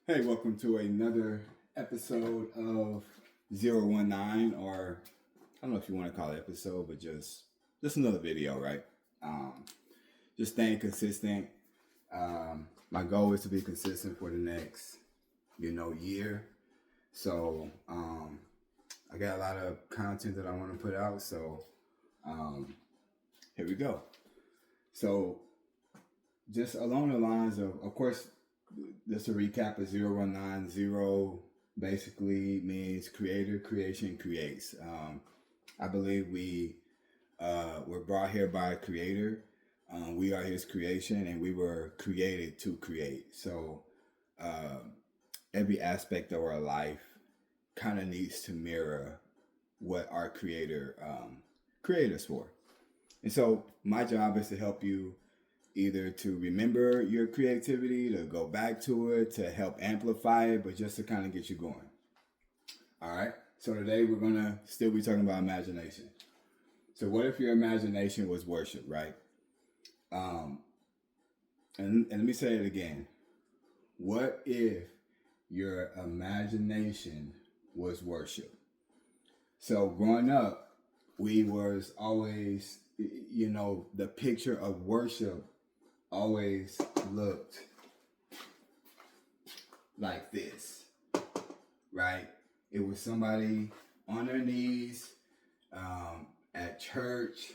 Hey, welcome to another episode of 019, or I don't know if you want to call it episode, but just another video, right? Just staying consistent. My goal is to be consistent for the next, year. So I got a lot of content that I want to put out. So um, here we go. So just along the lines of course, just a recap of 0190 basically means creator, creation, creates. I believe we were brought here by a creator. We are his creation and we were created to create. So um, every aspect of our life kind of needs to mirror what our creator created us for. And so my job is to help you either to remember your creativity, to go back to it, to help amplify it, but just to kind of get you going. All right. So today we're going to still be talking about imagination. So what if your imagination was worship, right? Um, and let me say it again. What if your imagination was worship? So growing up, we was always, the picture of worship always looked like this, right? It was somebody on their knees at church.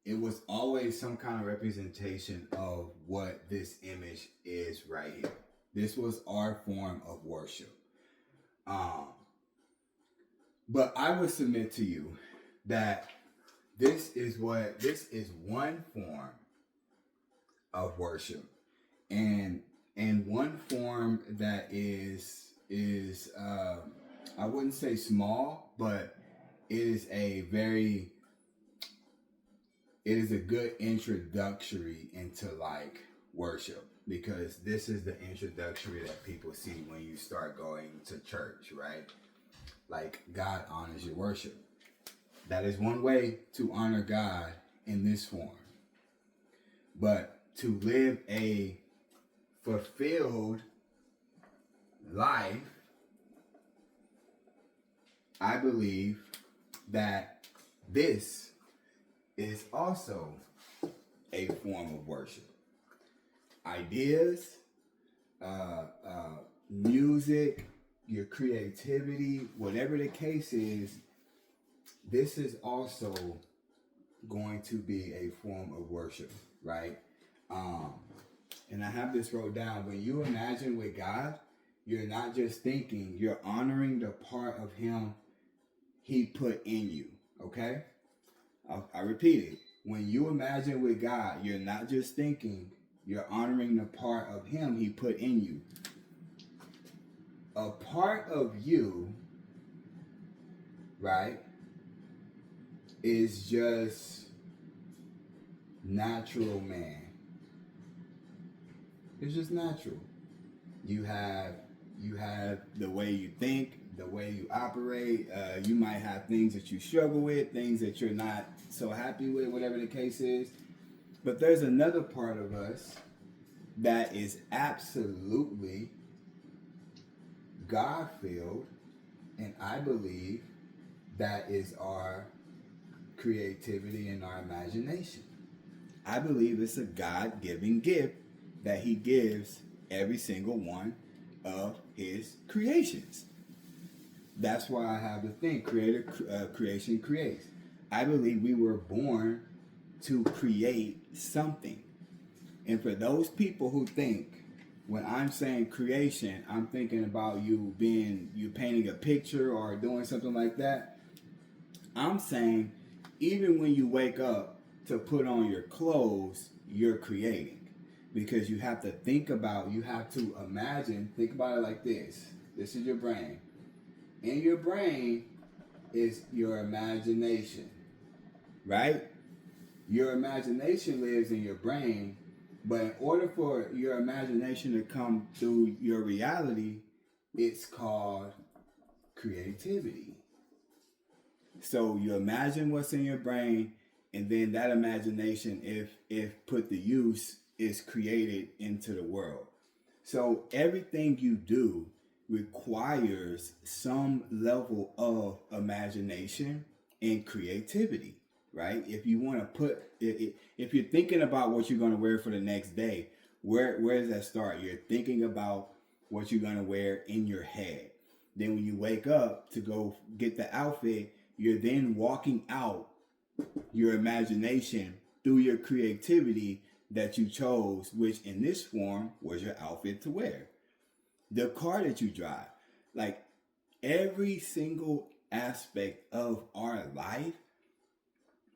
It was always some kind of representation of what this image is right here. This was our form of worship. But I would submit to you that this is one form of worship, and one form that is I wouldn't say small, but it is a good introductory into like worship, because this is the introductory that people see when you start going to church, right? Like, God honors your worship. That is one way to honor God in this form. But to live a fulfilled life, I believe that this is also a form of worship. Ideas, music, your creativity, whatever the case is, this is also going to be a form of worship, right? And I have this wrote down. When you imagine with God, you're not just thinking, you're honoring the part of Him He put in you, okay? I repeat it. When you imagine with God, you're not just thinking, you're honoring the part of Him He put in you. A part of you, right, is just natural man. It's just natural. You have the way you think, the way you operate. You might have things that you struggle with, things that you're not so happy with, whatever the case is. But there's another part of us that is absolutely God-filled, and I believe that is our creativity and our imagination. I believe it's a God-given gift that He gives every single one of His creations. That's why I have the thing, creation creates. I believe we were born to create something. And for those people who think, when I'm saying creation, I'm thinking about you painting a picture or doing something like that. I'm saying, even when you wake up to put on your clothes, you're creating. Because you have to think about it like this. This is your brain. In your brain is your imagination, right? Your imagination lives in your brain, but in order for your imagination to come through your reality, it's called creativity. So you imagine what's in your brain, and then that imagination, if put to use, is created into the world. So everything you do requires some level of imagination and creativity, right? If you want to put, if you're thinking about what you're going to wear for the next day, where does that start? You're thinking about what you're going to wear in your head. Then when you wake up to go get the outfit, you're then walking out your imagination through your creativity that you chose, which in this form was your outfit to wear. The car that you drive, like every single aspect of our life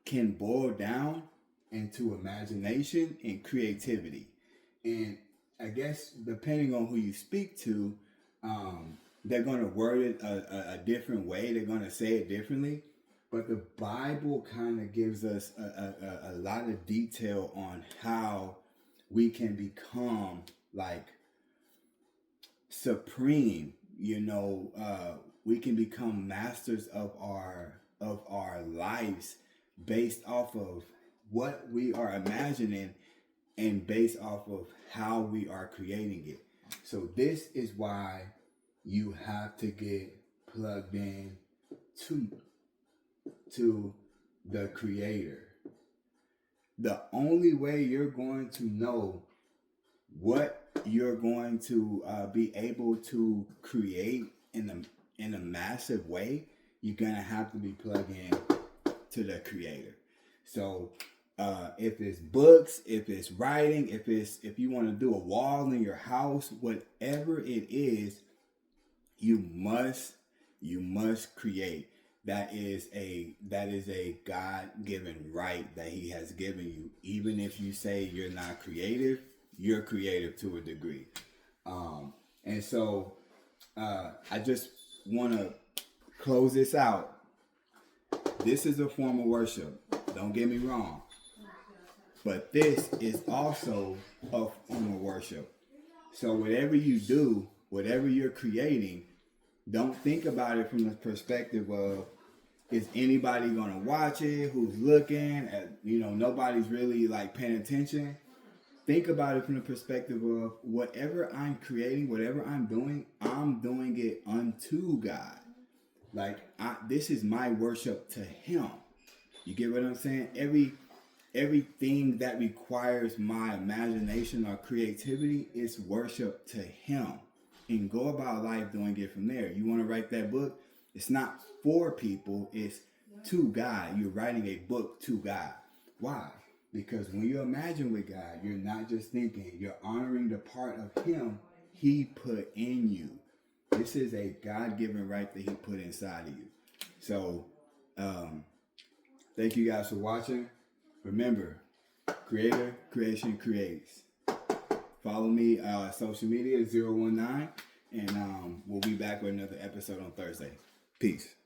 can boil down into imagination and creativity. And I guess depending on who you speak to, they're going to word it a different way. They're going to say it differently. But the Bible kind of gives us a lot of detail on how we can become like supreme. We can become masters of our lives based off of what we are imagining and based off of how we are creating it. So this is why you have to get plugged in to the Creator. The only way you're going to know what you're going to be able to create in a massive way, you're gonna have to be plugged in to the Creator. So if it's books, if it's writing, if you want to do a wall in your house, whatever it is, you must create. That is a God-given right that He has given you. Even if you say you're not creative, you're creative to a degree. And so I just want to close this out. This is a form of worship. Don't get me wrong. But this is also a form of worship. So whatever you do, whatever you're creating, don't think about it from the perspective of, is anybody going to watch it? Who's looking? Nobody's really like paying attention. Think about it from the perspective of whatever I'm creating, whatever I'm doing it unto God. Like this is my worship to Him. You get what I'm saying? Everything that requires my imagination or creativity is worship to Him. And go about life doing it from there. You want to write that book? It's not for people, it's to God. You're writing a book to God. Why? Because when you imagine with God, you're not just thinking, you're honoring the part of Him He put in you. This is a God-given right that He put inside of you. So, thank you guys for watching. Remember, Creator, Creation Creates. Follow me on social media, 019, and we'll be back with another episode on Thursday. Peace.